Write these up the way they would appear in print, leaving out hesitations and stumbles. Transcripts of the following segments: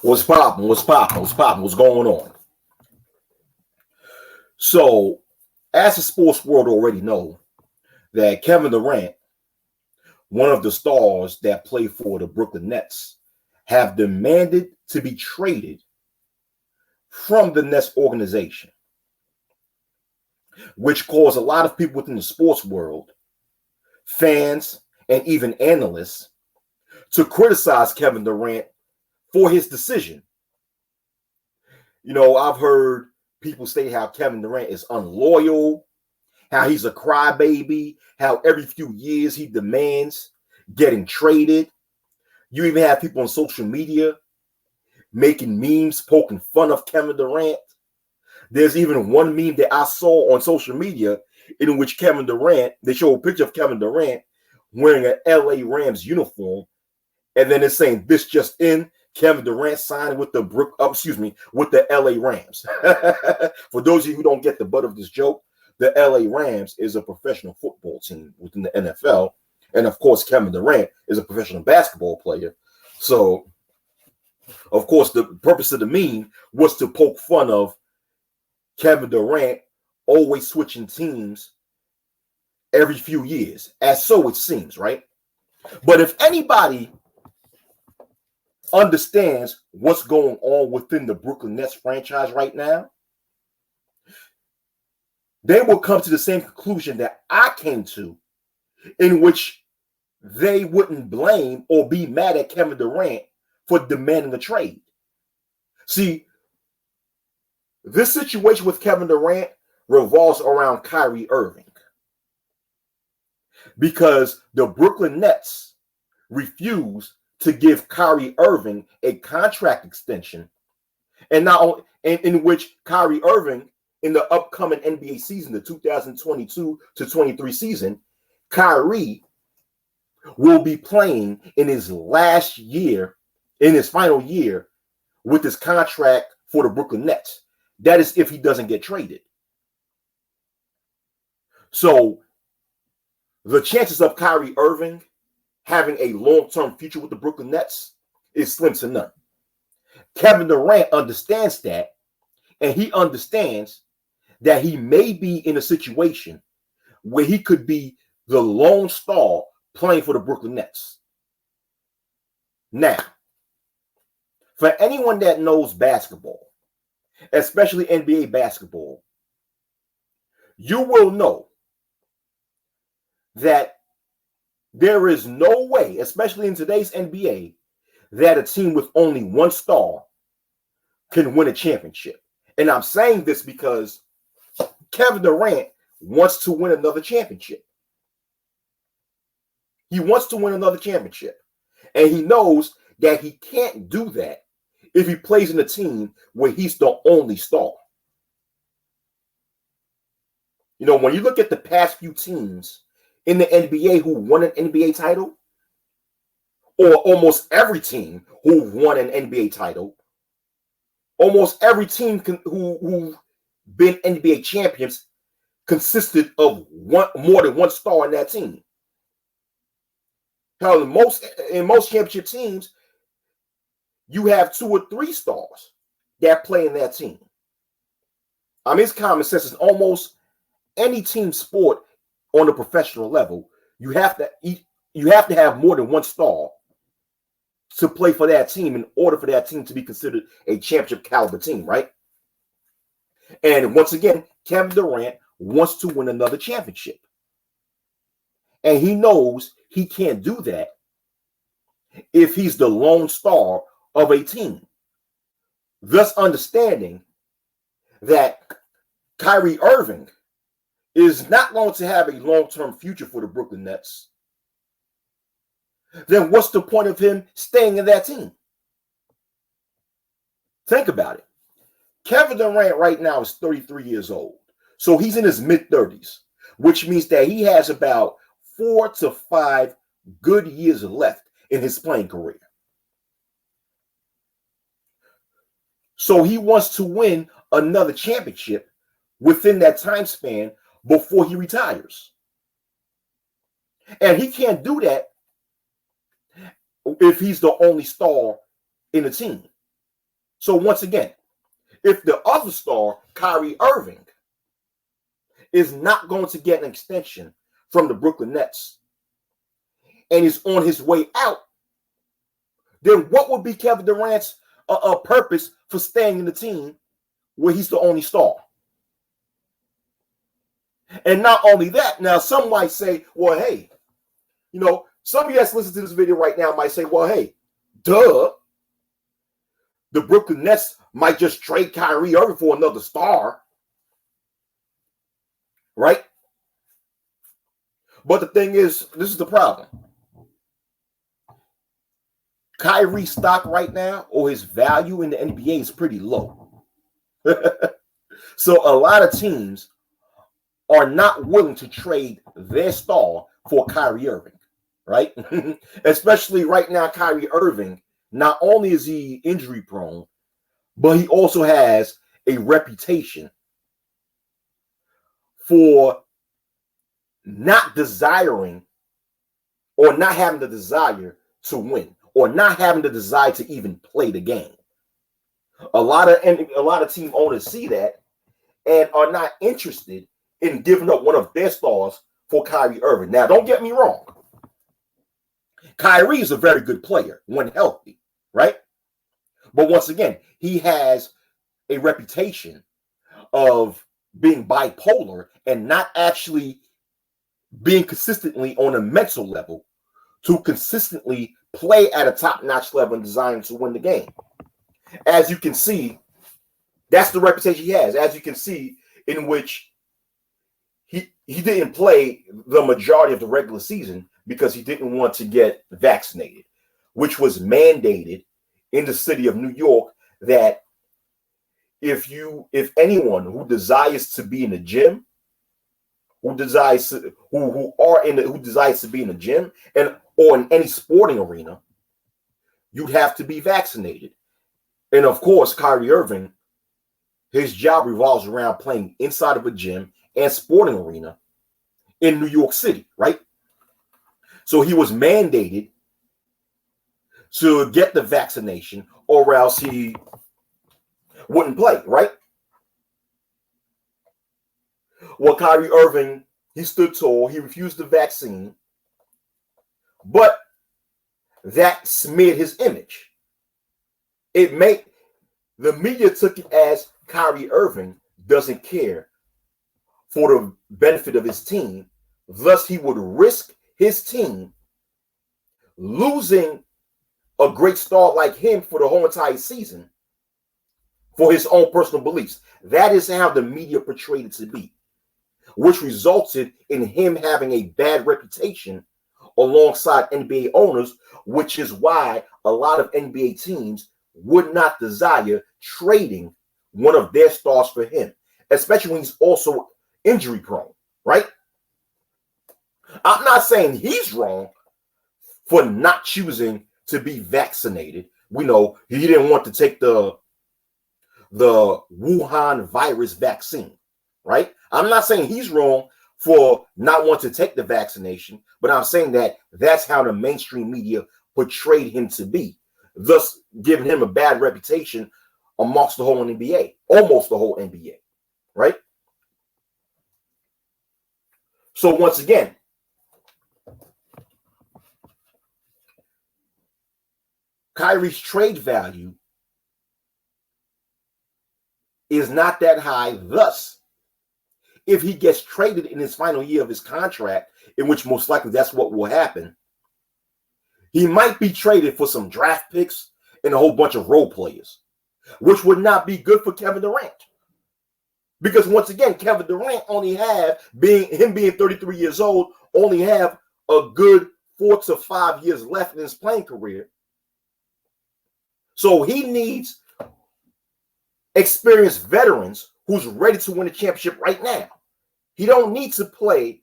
What's popping? What's popping? What's popping? What's going on? So, as the sports world already know, that Kevin Durant, one of the stars that play for the Brooklyn Nets, have demanded to be traded from the Nets organization, which caused a lot of people within the sports world, fans, and even analysts to criticize Kevin Durant for his decision. You know, I've heard people say how Kevin Durant is unloyal, how he's a crybaby, how every few years he demands getting traded. You even have people on social media making memes, poking fun of Kevin Durant. There's even one meme that I saw on social media in which Kevin Durant, they show a picture of Kevin Durant wearing an LA Rams uniform, and then it's saying this just in, Kevin Durant signed with the with the LA Rams. For those of you who don't get the butt of this joke, the LA Rams is a professional football team within the NFL. And of course, Kevin Durant is a professional basketball player. So, of course, the purpose of the meme was to poke fun of Kevin Durant always switching teams every few years, as so it seems, right? But if anybody understands what's going on within the Brooklyn Nets franchise right now, they will come to the same conclusion that I came to, in which they wouldn't blame or be mad at Kevin Durant for demanding a trade. See, this situation with Kevin Durant revolves around Kyrie Irving, because the Brooklyn Nets refuse to give Kyrie Irving a contract extension, and now in which Kyrie Irving, in the upcoming NBA season, the 2022 to 23 season, Kyrie will be playing in his last year, in his final year, with his contract for the Brooklyn Nets. That is if he doesn't get traded. So the chances of Kyrie Irving having a long-term future with the Brooklyn Nets is slim to none. Kevin Durant understands that, and he understands that he may be in a situation where he could be the lone star playing for the Brooklyn Nets. Now, for anyone that knows basketball, especially NBA basketball, you will know that there is no way, especially in today's NBA, that a team with only one star can win a championship. And I'm saying this because Kevin Durant wants to win another championship. He wants to win another championship. And he knows that he can't do that if he plays in a team where he's the only star. You know, when you look at the past few teams in the NBA who won an NBA title, or almost every team who won an NBA title, almost every team who've been NBA champions consisted of more than one star in that team. Hell, in most championship teams, you have 2 or 3 stars that play in that team. I mean, it's common sense. In almost any team sport on the professional level, you have to have more than one star to play for that team in order for that team to be considered a championship caliber team, right? And once again, Kevin Durant wants to win another championship. And he knows he can't do that if he's the lone star of a team. Thus understanding that Kyrie Irving is not going to have a long-term future for the Brooklyn Nets, then what's the point of him staying in that team? Think about it. Kevin Durant right now is 33 years old. So he's in his mid-30s, which means that he has about 4 to 5 good years left in his playing career. So he wants to win another championship within that time span before he retires. And he can't do that if he's the only star in the team. So once again, if the other star, Kyrie Irving, is not going to get an extension from the Brooklyn Nets and is on his way out, then what would be Kevin Durant's purpose for staying in the team where he's the only star? And not only that, now some might say, well, hey, some of you that's listening to this video right now might say, well, hey, duh. The Brooklyn Nets might just trade Kyrie Irving for another star. Right? But the thing is, this is the problem. Kyrie's stock right now, or his value in the NBA, is pretty low. So a lot of teams are not willing to trade their star for Kyrie Irving, right? Especially right now, Kyrie Irving, not only is he injury prone, but he also has a reputation for not desiring or not having the desire to win, or not having the desire to even play the game. A lot of team owners see that and are not interested in giving up one of their stars for Kyrie Irving. Now, don't get me wrong. Kyrie is a very good player when healthy, right? But once again, he has a reputation of being bipolar and not actually being consistently on a mental level to consistently play at a top-notch level and designed to win the game. As you can see, that's the reputation he has. As you can see, in which he didn't play the majority of the regular season because he didn't want to get vaccinated, which was mandated in the city of New York, that if anyone who desires to be in the gym, who desires to be in the gym or in any sporting arena, you'd have to be vaccinated. And of course, Kyrie Irving, his job revolves around playing inside of a gym and sporting arena in New York City, right? So he was mandated to get the vaccination or else he wouldn't play, right? Well, Kyrie Irving, he stood tall. He refused the vaccine, but that smeared his image. The media took it as Kyrie Irving doesn't care for the benefit of his team. Thus, he would risk his team losing a great star like him for the whole entire season for his own personal beliefs. That is how the media portrayed it to be, which resulted in him having a bad reputation alongside NBA owners, which is why a lot of NBA teams would not desire trading one of their stars for him, especially when he's also injury prone, right? I'm not saying he's wrong for not choosing to be vaccinated. We know he didn't want to take the Wuhan virus vaccine, right? I'm not saying he's wrong for not wanting to take the vaccination, but I'm saying that that's how the mainstream media portrayed him to be, thus giving him a bad reputation amongst the whole NBA, almost the whole NBA, right? So once again, Kyrie's trade value is not that high. Thus, if he gets traded in his final year of his contract, in which most likely that's what will happen, he might be traded for some draft picks and a whole bunch of role players, which would not be good for Kevin Durant. Because once again, Kevin Durant being 33 years old, only have a good 4 to 5 years left in his playing career. So he needs experienced veterans who's ready to win a championship right now. He don't need to play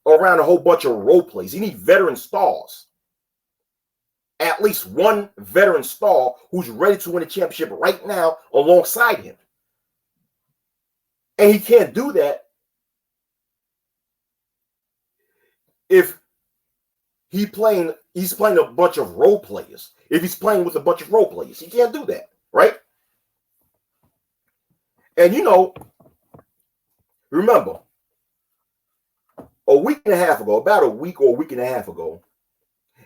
around a whole bunch of role plays. He needs veteran stars. At least one veteran star who's ready to win a championship right now alongside him. And he can't do that if he's playing a bunch of role players. If he's playing with a bunch of role players, he can't do that, right? And remember, a week and a half ago, about a week or a week and a half ago,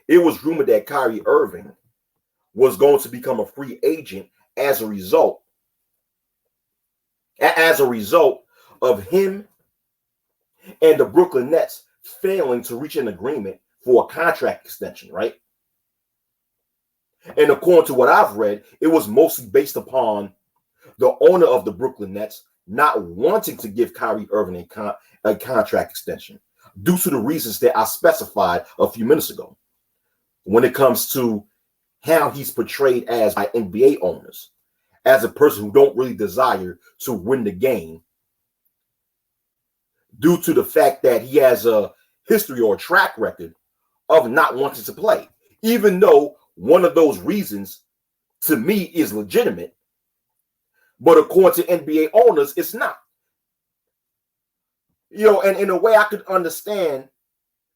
it was rumored that Kyrie Irving was going to become a free agent as a result of him and the Brooklyn Nets failing to reach an agreement for a contract extension, right? And according to what I've read, it was mostly based upon the owner of the Brooklyn Nets not wanting to give Kyrie Irving a contract extension due to the reasons that I specified a few minutes ago when it comes to how he's portrayed as by NBA owners, as a person who don't really desire to win the game due to the fact that he has a history or a track record of not wanting to play, even though one of those reasons to me is legitimate, but according to NBA owners, it's not. And in a way I could understand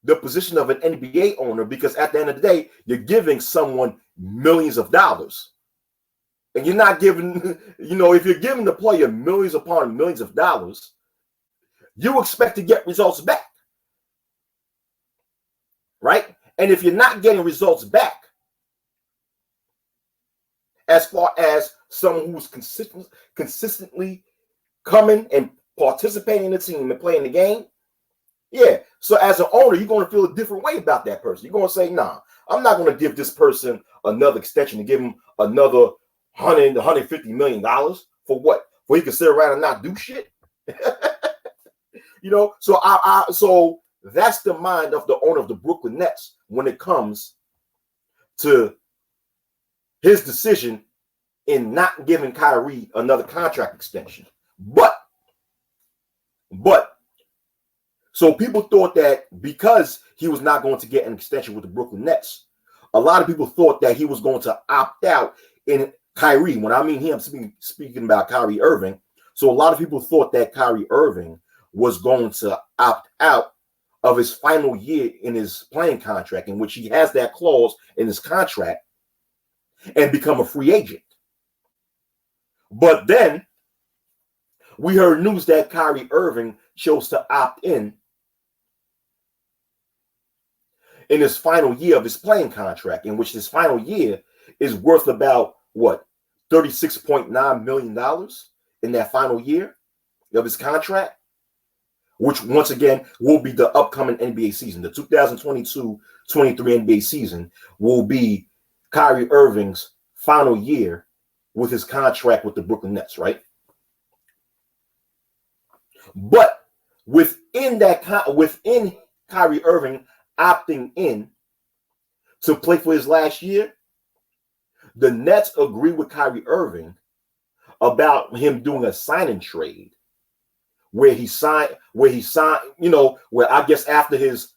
the position of an NBA owner, because at the end of the day, you're giving someone millions of dollars. And you're not giving, if you're giving the player millions upon millions of dollars, you expect to get results back. Right? And if you're not getting results back, as far as someone who's consistently coming and participating in the team and playing the game, yeah. So as an owner, you're going to feel a different way about that person. You're going to say, nah, I'm not going to give this person another extension to give him another $150 million for what? For he can sit around and not do shit? So that's the mind of the owner of the Brooklyn Nets when it comes to his decision in not giving Kyrie another contract extension. But so people thought that because he was not going to get an extension with the Brooklyn Nets, a lot of people thought that he was going to opt out in Kyrie. When I mean him, speaking about Kyrie Irving. So a lot of people thought that Kyrie Irving was going to opt out of his final year in his playing contract, in which he has that clause in his contract, and become a free agent. But then we heard news that Kyrie Irving chose to opt in his final year of his playing contract, in which his final year is worth about $36.9 million in that final year of his contract, which once again will be the upcoming NBA season. The 2022-23 NBA season will be Kyrie Irving's final year with his contract with the Brooklyn Nets, right? But within Kyrie Irving opting in to play for his last year, the Nets agree with Kyrie Irving about him doing a sign-in trade where I guess after his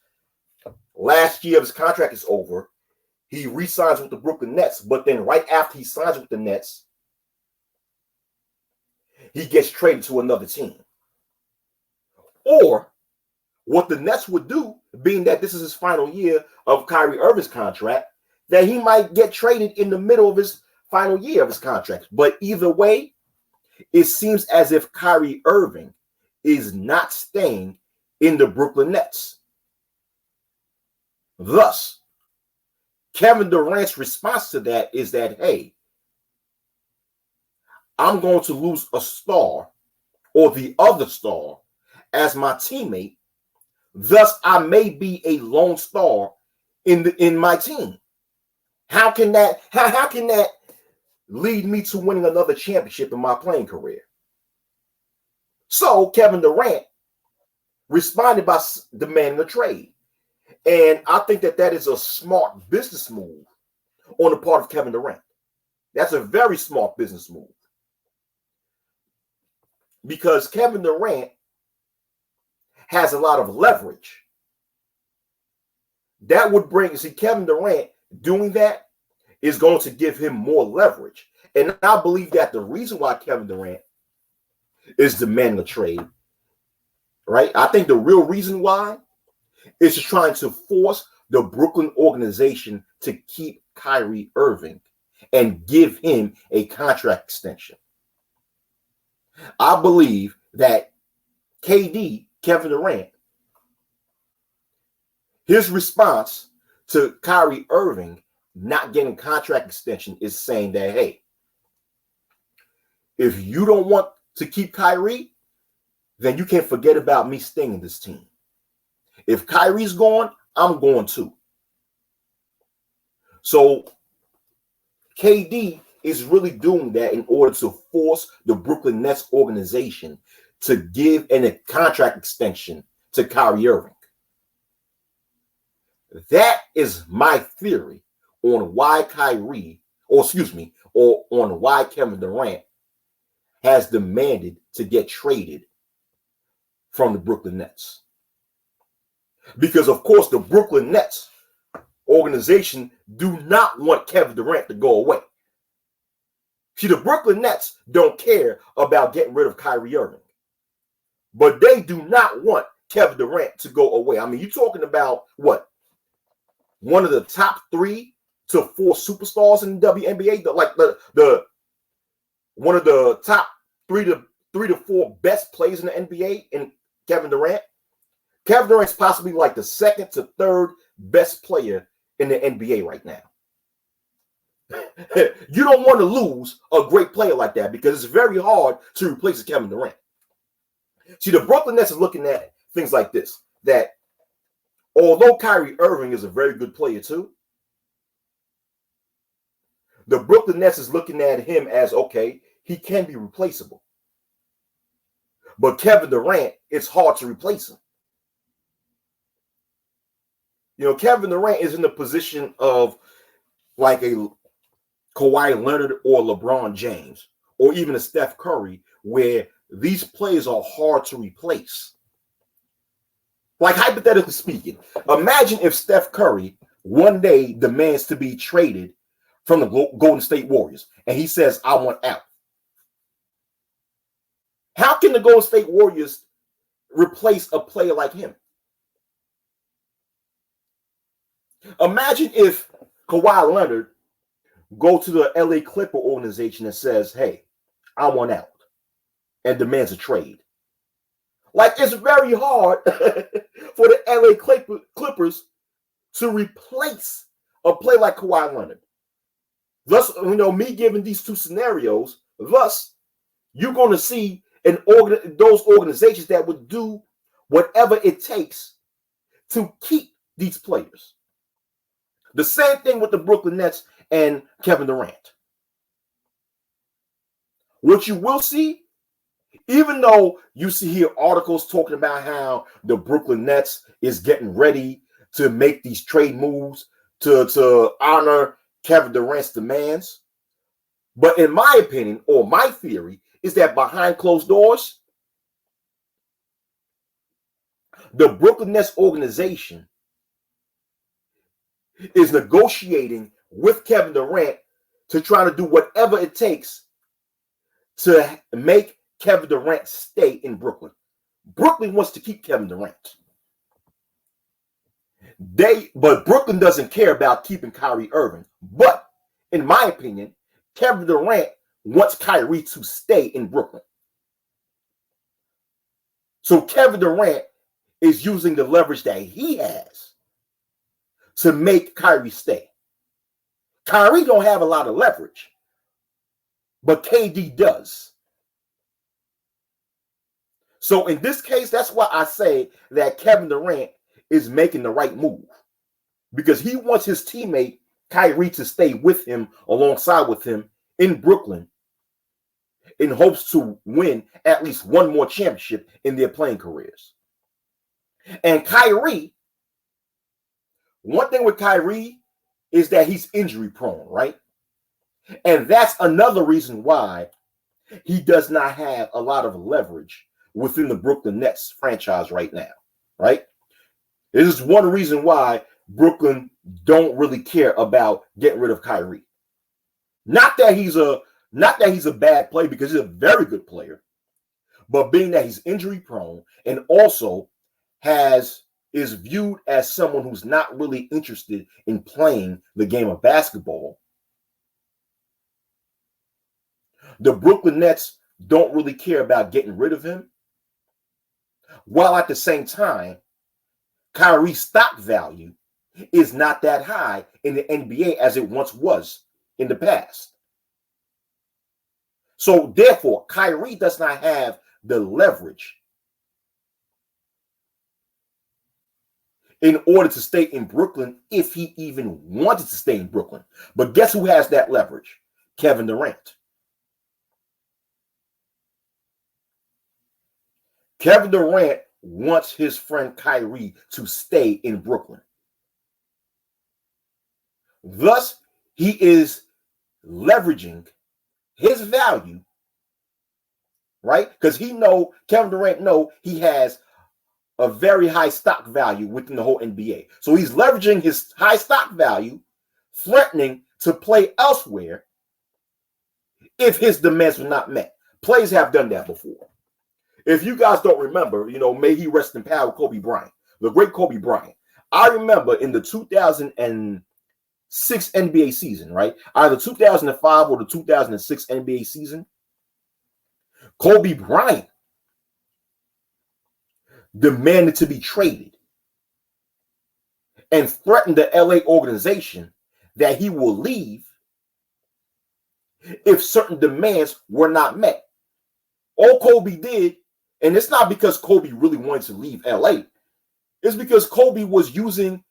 last year of his contract is over, he re-signs with the Brooklyn Nets. But then right after he signs with the Nets, he gets traded to another team. Or what the Nets would do, being that this is his final year of Kyrie Irving's contract, that he might get traded in the middle of his final year of his contract. But either way, it seems as if Kyrie Irving is not staying in the Brooklyn Nets. Thus, Kevin Durant's response to that is that, hey, I'm going to lose a star or the other star as my teammate. Thus, I may be a lone star in my team. How can that lead me to winning another championship in my playing career? So Kevin Durant responded by demanding a trade. And I think that is a smart business move on the part of Kevin Durant. That's a very smart business move. Because Kevin Durant has a lot of leverage. That would Kevin Durant doing that is going to give him more leverage. And I believe that the reason why Kevin Durant is demanding a trade, right? I think the real reason why is just trying to force the Brooklyn organization to keep Kyrie Irving and give him a contract extension. I believe that Kevin Durant, his response to Kyrie Irving not getting contract extension is saying that, hey, if you don't want to keep Kyrie, then you can forget about me staying in this team. If Kyrie's gone, I'm going too. So KD is really doing that in order to force the Brooklyn Nets organization to give a contract extension to Kyrie Irving. That is my theory on why on why Kevin Durant has demanded to get traded from the Brooklyn Nets. Because, of course, the Brooklyn Nets organization do not want Kevin Durant to go away. See, the Brooklyn Nets don't care about getting rid of Kyrie Irving. But they do not want Kevin Durant to go away. I mean, you're talking about what? One of the top 3 to 4 superstars in the WNBA, the one of the top 3 to 4 best players in the NBA in Kevin Durant. Kevin Durant's possibly like the 2nd to 3rd best player in the NBA right now. You don't want to lose a great player like that because it's very hard to replace Kevin Durant. See, the Brooklyn Nets is looking at things like this, that although Kyrie Irving is a very good player too, the Brooklyn Nets is looking at him as, okay, he can be replaceable. But Kevin Durant, it's hard to replace him. You know, Kevin Durant is in the position of like a Kawhi Leonard or LeBron James, or even a Steph Curry, where these players are hard to replace. Like, hypothetically speaking, imagine if Steph Curry one day demands to be traded from the Golden State Warriors, and he says, I want out. How can the Golden State Warriors replace a player like him? Imagine if Kawhi Leonard go to the LA Clipper organization and says, hey, I want out, and demands a trade. Like, it's very hard for the LA Clippers to replace a player like Kawhi Leonard. Thus, me giving these 2 scenarios, thus, you're going to see those organizations that would do whatever it takes to keep these players. The same thing with the Brooklyn Nets and Kevin Durant. What you will see, even though you see here articles talking about how the Brooklyn Nets is getting ready to make these trade moves to honor Kevin Durant's demands, but in my opinion, or my theory, is that behind closed doors, the Brooklyn Nets organization is negotiating with Kevin Durant to try to do whatever it takes to make Kevin Durant stay in Brooklyn. Brooklyn wants to keep Kevin Durant. But Brooklyn doesn't care about keeping Kyrie Irving. But in my opinion, Kevin Durant wants Kyrie to stay in Brooklyn. So Kevin Durant is using the leverage that he has to make Kyrie stay. Kyrie don't have a lot of leverage, but KD does. So in this case, that's why I say that Kevin Durant is making the right move, because he wants his teammate Kyrie to stay with him, alongside with him in Brooklyn, in hopes to win at least one more championship in their playing careers. And Kyrie, one thing with Kyrie is that he's injury prone, right? And that's another reason why he does not have a lot of leverage within the Brooklyn Nets franchise right now, right? This is one reason why Brooklyn don't really care about getting rid of Kyrie. Not that he's a bad player, because he's a very good player, but being that he's injury prone and also is viewed as someone who's not really interested in playing the game of basketball, the Brooklyn Nets don't really care about getting rid of him, while at the same time, Kyrie's stock value is not that high in the NBA as it once was in the past. So therefore, Kyrie does not have the leverage in order to stay in Brooklyn if he even wanted to stay in Brooklyn. But guess who has that leverage? Kevin Durant. Kevin Durant wants his friend Kyrie to stay in Brooklyn. Thus, he is leveraging his value, right? Because Kevin Durant he has a very high stock value within the whole NBA. So he's leveraging his high stock value, threatening to play elsewhere if his demands were not met. Players have done that before. If you guys don't remember, may he rest in power, Kobe Bryant, the great Kobe Bryant. I remember in the 2006 NBA season, right? Either 2005 or the 2006 NBA season, Kobe Bryant demanded to be traded and threatened the LA organization that he will leave if certain demands were not met. All Kobe did, and it's not because Kobe really wanted to leave LA, it's because Kobe was using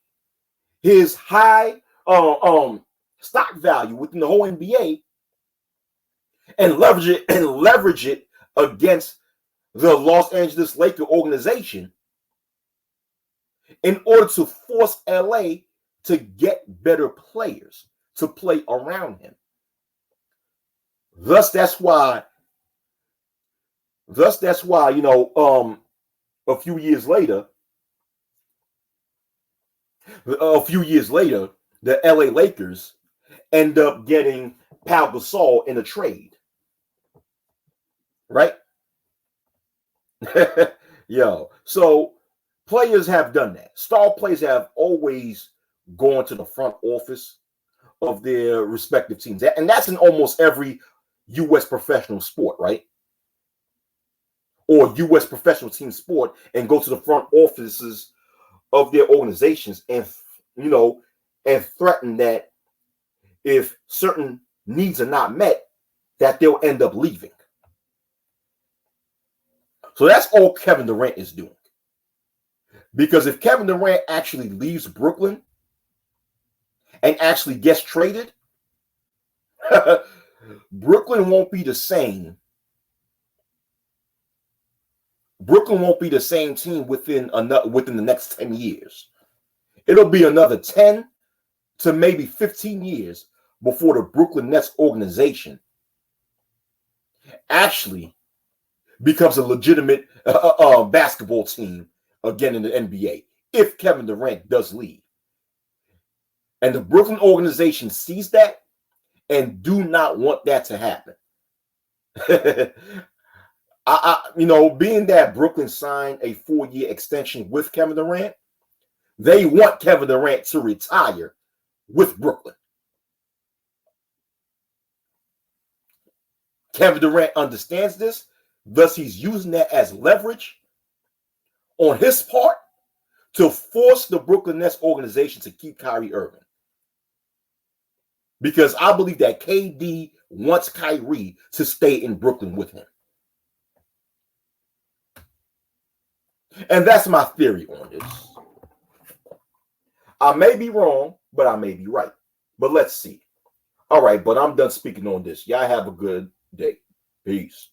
his high stock value within the whole NBA and leverage it against the Los Angeles Lakers organization in order to force LA to get better players to play around him. Thus, that's why, a few years later, the LA Lakers end up getting Pau Gasol in a trade. Right? So players have done that. Star players have always gone to the front office of their respective teams. And that's in almost every U.S. professional sport, right? Or U.S. professional team sport, and go to the front offices of their organizations and threaten that if certain needs are not met, that they'll end up leaving. So that's all Kevin Durant is doing. Because if Kevin Durant actually leaves Brooklyn and actually gets traded, Brooklyn won't be the same. Brooklyn won't be the same team within the next 10 years. It'll be another 10 to maybe 15 years before the Brooklyn Nets organization actually becomes a legitimate basketball team again in the NBA if Kevin Durant does leave. And the Brooklyn organization sees that and do not want that to happen. Being that Brooklyn signed a 4-year extension with Kevin Durant, they want Kevin Durant to retire with Brooklyn. Kevin Durant understands this, thus he's using that as leverage on his part to force the Brooklyn Nets organization to keep Kyrie Irving. Because I believe that KD wants Kyrie to stay in Brooklyn with him. And that's my theory on this. I may be wrong, but I may be right. But let's see. All right, but I'm done speaking on this. Y'all have a good day. Peace.